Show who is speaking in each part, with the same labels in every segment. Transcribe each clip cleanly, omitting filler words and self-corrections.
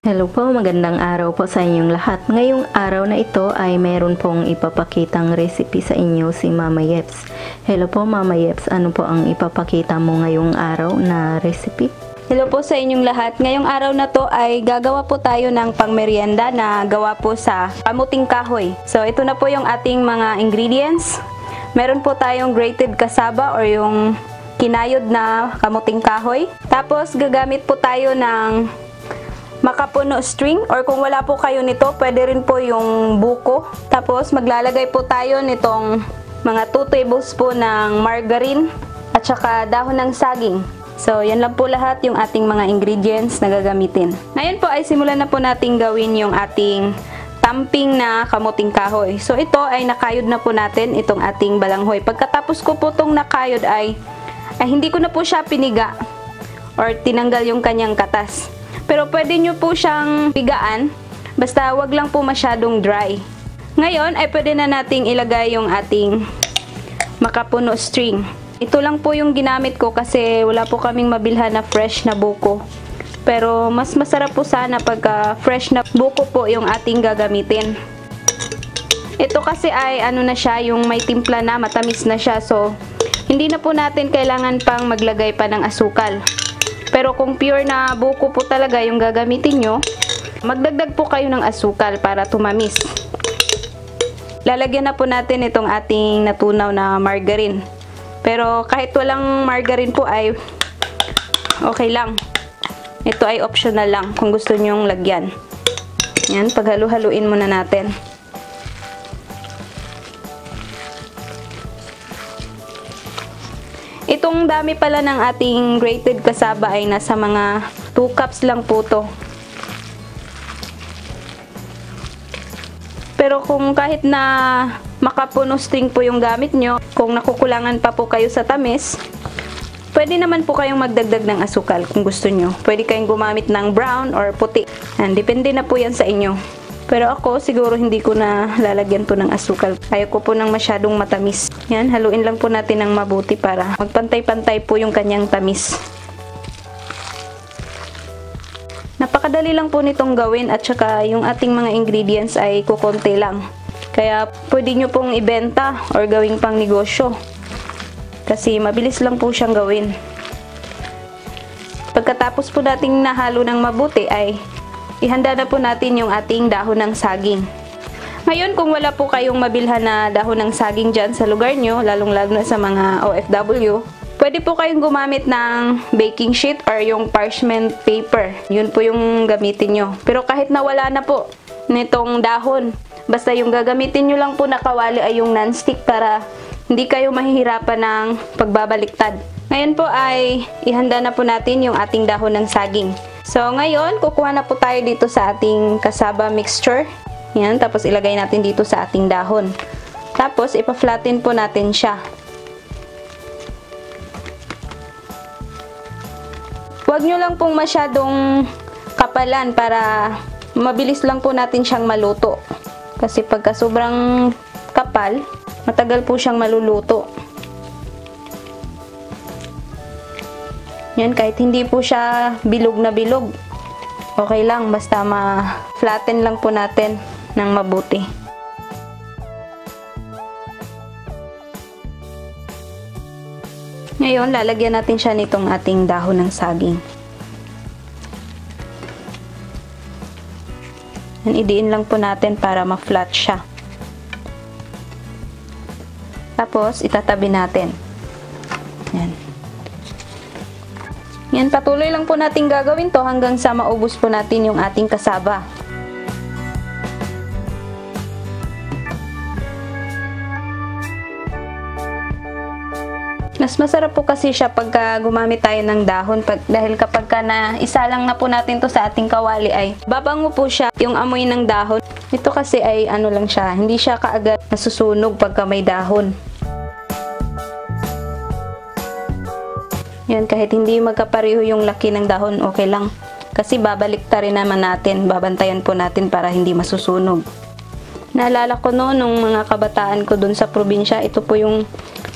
Speaker 1: Hello po, magandang araw po sa inyong lahat. Ngayong araw na ito ay mayroon pong ipapakitang recipe sa inyo si Mama Yeps. Hello po Mama Yeps, ano po ang ipapakita mo ngayong araw na recipe?
Speaker 2: Hello po sa inyong lahat. Ngayong araw na to ay gagawa po tayo ng pangmeryenda na gawa po sa kamuting kahoy. So ito na po yung ating mga ingredients. Meron po tayong grated cassava or yung kinayod na kamuting kahoy. Tapos gagamit po tayo ng makapuno string, or kung wala po kayo nito, pwede rin po yung buko. Tapos maglalagay po tayo nitong mga 2 tablespoon ng margarine at saka dahon ng saging. So yan lang po lahat yung ating mga ingredients na gagamitin. Ngayon po ay simulan na po natin gawin yung ating tamping na kamuting kahoy. So ito ay nakayod na po natin itong ating balanghoy. Pagkatapos ko po itong nakayod ay hindi ko na po siya piniga or tinanggal yung kanyang katas. Pero pwede nyo po siyang pigaan, basta wag lang po masyadong dry. Ngayon ay pwede na nating ilagay yung ating makapuno string. Ito lang po yung ginamit ko kasi wala po kaming mabilhan na fresh na buko. Pero mas masarap po sana pagka fresh na buko po yung ating gagamitin. Ito kasi ay ano na siya, yung may timpla na, matamis na siya. So hindi na po natin kailangan pang maglagay pa ng asukal. Pero kung pure na buko po talaga yung gagamitin nyo, magdagdag po kayo ng asukal para tumamis. Lalagyan na po natin itong ating natunaw na margarine. Pero kahit walang margarine po ay okay lang. Ito ay optional lang kung gusto nyong lagyan. Yan, paghalu-haluin muna natin. Itong dami pala ng ating grated cassava ay nasa mga 2 cups lang po to. Pero kung kahit na makapuno string po yung gamit nyo, kung nakukulangan pa po kayo sa tamis, pwede naman po kayong magdagdag ng asukal kung gusto nyo. Pwede kayong gumamit ng brown or puti. Depende na po yan sa inyo. Pero ako, siguro hindi ko na lalagyan to ng asukal. Ayoko po ng masyadong matamis. Yan, haluin lang po natin ng mabuti para magpantay-pantay po yung kanyang tamis. Napakadali lang po nitong gawin at saka yung ating mga ingredients ay kukonti lang. Kaya pwede nyo pong ibenta or gawing pang negosyo. Kasi mabilis lang po siyang gawin. Pagkatapos po nating nahalo ng mabuti ay ihanda na po natin yung ating dahon ng saging. Ngayon, kung wala po kayong mabilhan na dahon ng saging dyan sa lugar nyo, lalong-lalo na sa mga OFW, pwede po kayong gumamit ng baking sheet or yung parchment paper. Yun po yung gamitin nyo. Pero kahit na wala na po nitong dahon, basta yung gagamitin nyo lang po na kawali ay yung non-stick para hindi kayo mahihirapan ng pagbabaliktad. Ngayon po ay ihanda na po natin yung ating dahon ng saging. So, ngayon, kukuha na po tayo dito sa ating cassava mixture. Yan, tapos ilagay natin dito sa ating dahon. Tapos, ipa-flatten po natin siya. Huwag nyo lang pong masyadong kapalan para mabilis lang po natin siyang maluto. Kasi pagka sobrang kapal, matagal po siyang maluluto. Yan, kahit hindi po siya bilog na bilog, okay lang, basta ma-flatten lang po natin ng mabuti. Ngayon, lalagyan natin siya nitong ating dahon ng saging. Yan, idiin lang po natin para ma-flat siya. Tapos, itatabi natin. Yan. Yan, patuloy lang po natin gagawin to hanggang sa maubos po natin yung ating cassava. Mas masarap po kasi siya pagka gumamit tayo ng dahon dahil kapag na isa lang na po natin to sa ating kawali ay babango po siya yung amoy ng dahon. Ito kasi ay ano lang siya, hindi siya kaagad nasusunog pagka may dahon. Yan, kahit hindi magkapareho yung laki ng dahon, okay lang. Kasi babaliktarin naman natin, babantayan po natin para hindi masusunog. Naalala ko noon, nung mga kabataan ko dun sa probinsya, ito po yung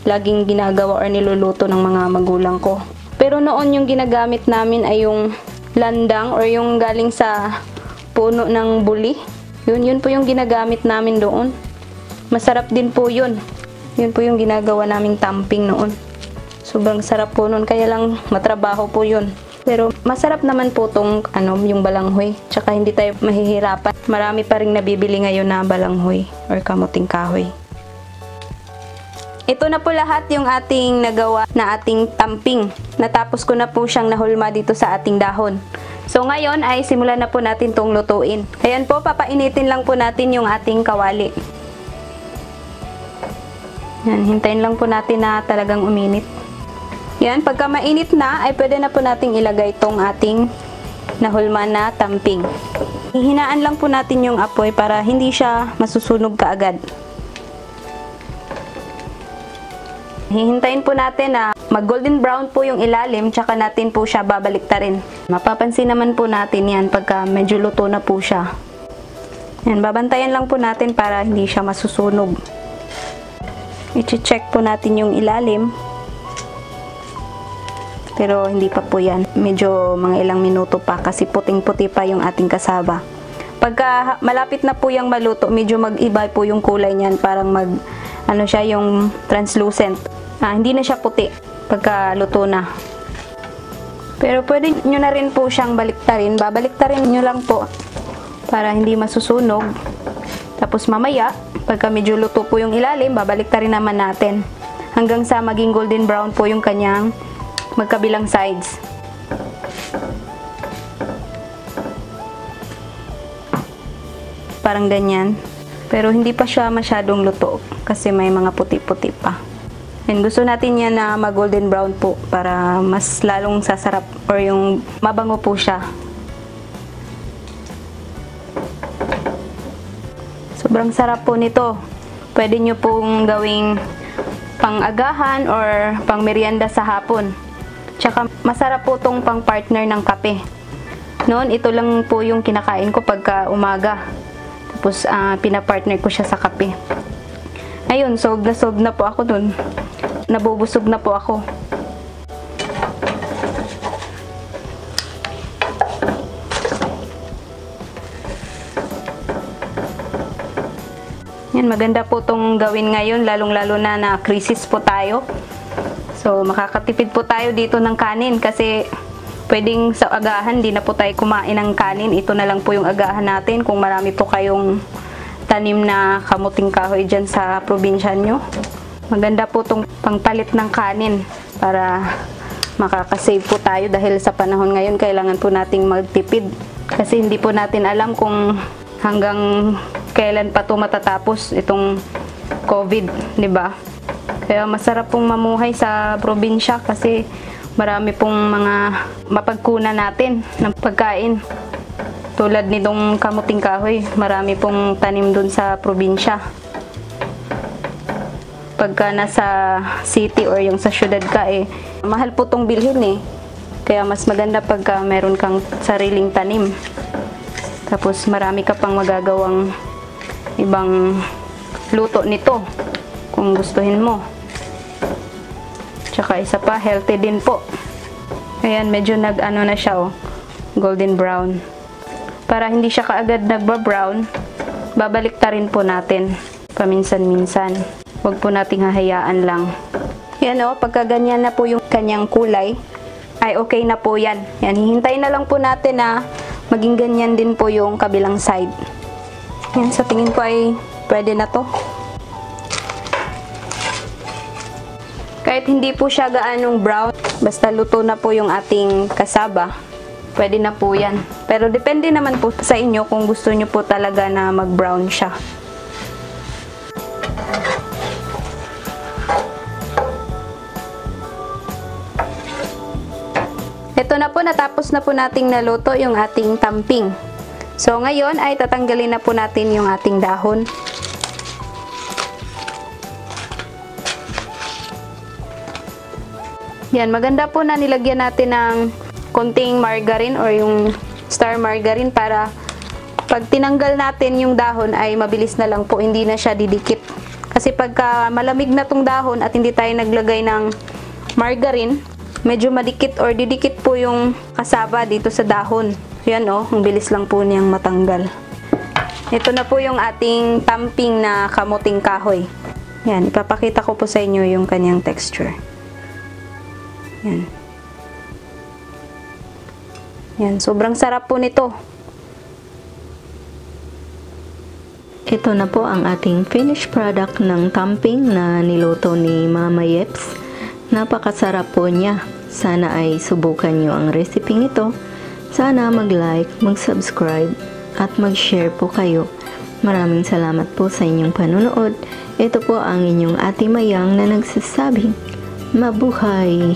Speaker 2: laging ginagawa or niluluto ng mga magulang ko. Pero noon yung ginagamit namin ay yung landang or yung galing sa puno ng buli. Yun po yung ginagamit namin doon. Masarap din po yun. Yun po yung ginagawa naming tamping noon. Sobrang sarap po nun, kaya lang matrabaho po yun. Pero masarap naman po tong yung balanghoy. Tsaka hindi tayo mahihirapan. Marami pa rin nabibili ngayon na balanghoy or kamuting kahoy. Ito na po lahat yung ating nagawa na ating tamping. Natapos ko na po siyang nahulma dito sa ating dahon. So ngayon ay simulan na po natin tong lutuin. Ayan po, papainitin lang po natin yung ating kawali. Yan, hintayin lang po natin na talagang uminit. Yan, pagka mainit na, ay pwede na po nating ilagay itong ating nahulma na tamping. Hihinaan lang po natin yung apoy para hindi siya masusunog kaagad. Hihintayin po natin na mag golden brown po yung ilalim, tsaka natin po siya babaliktarin. Mapapansin naman po natin yan pagka medyo luto na po siya. Yan, babantayan lang po natin para hindi siya masusunog. I-check po natin yung ilalim. Pero hindi pa po yan. Medyo mga ilang minuto pa kasi puting-puti pa yung ating kasaba. Pagka malapit na po yung maluto, medyo mag-iba po yung kulay niyan. Parang siya yung translucent. Hindi na siya puti pagka luto na. Pero pwede nyo na rin po siyang baliktarin. Babaliktarin nyo lang po para hindi masusunog. Tapos mamaya, pagka medyo luto po yung ilalim, babaliktarin naman natin. Hanggang sa maging golden brown po yung kanyang magkabilang sides. Parang ganyan. Pero hindi pa siya masyadong luto kasi may mga puti-puti pa. And gusto natin yan na mag-golden brown po para mas lalong sasarap or yung mabango po siya. Sobrang sarap po nito. Pwede nyo pong gawing pang-agahan or pang-merienda sa hapon. Tsaka masarap po tong pang-partner ng kape. Noon, ito lang po yung kinakain ko pagka umaga. Tapos, pinapartner ko siya sa kape. Ayun, sob na po ako dun. Nabubusog na po ako. Yan, maganda po tong gawin ngayon, lalong-lalo na crisis po tayo. So, makakatipid po tayo dito ng kanin kasi pwedeng sa agahan, di na po tayo kumain ng kanin. Ito na lang po yung agahan natin kung marami po kayong tanim na kamuting kahoy dyan sa probinsya nyo. Maganda po itong pangpalit ng kanin para makakasave po tayo dahil sa panahon ngayon kailangan po nating magtipid. Kasi hindi po natin alam kung hanggang kailan pa ito matatapos itong COVID, di ba? Kaya masarap pong mamuhay sa probinsya kasi marami pong mga mapagkunan natin ng pagkain. Tulad nitong kamuting kahoy, marami pong tanim dun sa probinsya. Pagka nasa city or yung sa syudad ka, mahal po tong bilhin Kaya mas maganda pagka meron kang sariling tanim. Tapos marami ka pang magagawang ibang luto nito kung gustuhin mo. Tsaka isa pa, healthy din po. Ayan, medyo nag-ano na siya, golden brown. Para hindi siya kaagad nagba-brown, babaliktarin po natin paminsan-minsan. Huwag po nating hahayaan lang. Yan pagka ganyan na po yung kanyang kulay, ay okay na po yan. Yan, hihintayin na lang po natin na maging ganyan din po yung kabilang side. Yan, sa tingin ko ay pwede na to. Kahit hindi po siya gaanong brown, basta luto na po yung ating kasaba, pwede na po yan. Pero depende naman po sa inyo kung gusto nyo po talaga na mag-brown siya. Ito na po, natapos na po nating naluto yung ating tamping. So ngayon ay tatanggalin na po natin yung ating dahon. Yan, maganda po na nilagyan natin ng konting margarine or yung star margarine para pag tinanggal natin yung dahon ay mabilis na lang po, hindi na siya didikit. Kasi pagka malamig na tong dahon at hindi tayo naglagay ng margarine, medyo madikit or didikit po yung kasaba dito sa dahon. Yan ang bilis lang po niyang matanggal. Ito na po yung ating tamping na kamuting kahoy. Yan, ipapakita ko po sa inyo yung kanyang texture. Yan. Yan, sobrang sarap po nito.
Speaker 1: Ito na po ang ating finished product ng tamping na niluto ni Mama Yeps. Napakasarap po niya. Sana ay subukan nyo ang recipe nito. Sana mag-like, mag-subscribe, at mag-share po kayo. Maraming salamat po sa inyong panunood. Ito po ang inyong Ate Mayang na nagsasabing, mabuhay!